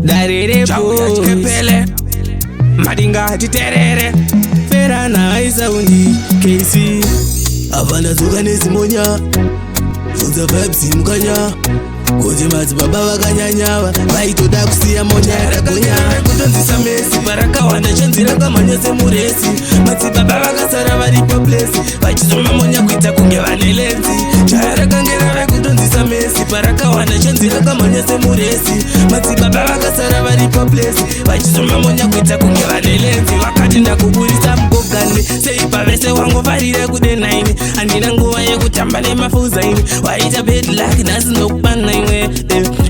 darere chipele madinga titerere fera na isaundi KC avana zuka nezimonya funza vibes mukanya kuti madzibaba vakanyanyava vaitoda kusiya monya yaragonya kutonzisa mesi parakawanda chenzira kamhanya semuresi madzibaba vakasara vari paplesi vachizoma monya kuita kunge vane lenzi chayarakangera vekutonzisa mesi parakawanda chenzira kamhanya semuresi madzibaba vakasara vari paplesi vachizoma monya kuita kunge vane lenzi vakati ndakuburisa mugogani seipa vese wangofarire kude 9 handina nguva yekutamba nemafuzaini waita bedlak nhasi ndokubana imwe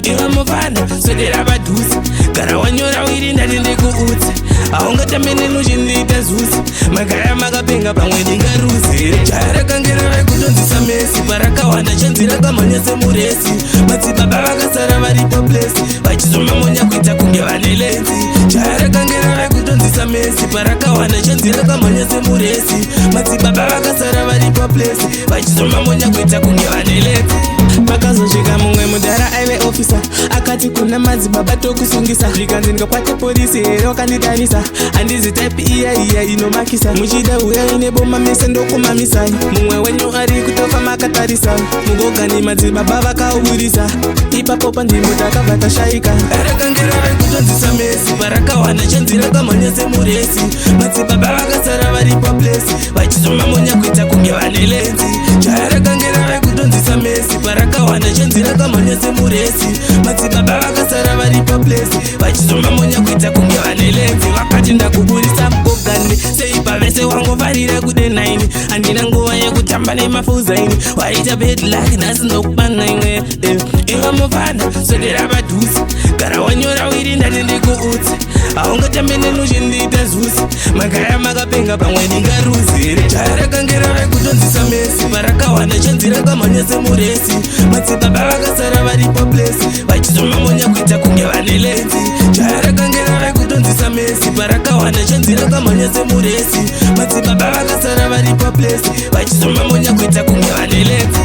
iva mufana swedera padhuzi gara wanyora wiri ndati ndikuudze haungatambe nenuchindiita zuzi magara makapenga pamwe ndingaruze chayarakangera vekutonzisa mesi parakawanda chenzira kamhanya semuresi madzibaba vakasara vari paplesi vachizoma monya kuita kunge vane lenzi chayarakangera vekutonzisa mesi parakawanda chenzira kamhanya semuresi madzibaba vakasara vari paplesi vachizoma monya kuita kunge vane lenzi pakazosvika mumwe mudhara aive ofisa akati kuna madzibaba tokusungisa zvikanzi ndikakwate polisi here wakandidanisa handizi type iya inomakisa muchida uyai neboma mese ndokumamisai mumwe wenyu ari kutofa makatarisa mugogani madzibaba vakauburisa ipapo panzvimbo takabva tashaika arakangera vekutonzisa mesi parakawanda chenzira kamhanya semuresi madzibaba vakasara vari paplesi vachizoma monya kuita kunge vane lenzi chayarakangera vekutonzisa mesi parakawanda chenzira kamhanya semuresi madzibaba vakasara vari paplesi vachizoma monya kuita kunge vane lenzi vakati ndakuburisa mugogani seipa vese wangofarire kude 9 handina nguva yekutamba nemafuzaini waita bedlak nhasi ndokubana imwe iva mufana swedera padhuzi gara wanyora wiri ndati ndikuudze haungatambe nenuchindiita zuzi magara makapenga pamwe ndingaruze chayarakangera vekutonzisa mesi parakawanda chenzira kamhanya semuresi madzibaba vakasara vari paplesi vachizoma monya kuita kunge vane lenzi chayarakangera vekutonzisa mesi parakawanda chenzira kamhanya semuresi madzibaba vakasara vari paplesi vachizoma monya kuita kunge vane lenzi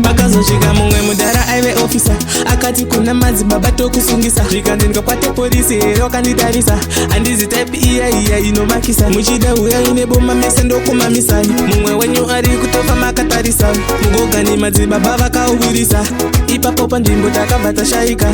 pakazosvika mumwe mudhara aive ofisa akati kuna madzibaba tokusungisa zvikanzi ndikakwate polisi here wakandidarisa handizi type iya inomakisa muchida uyai neboma mese ndokumamisai mumwe wenyu ari kutofa makatarisa mugogani madzibaba vakauburisa ipapo panzvimbo takabva tashaika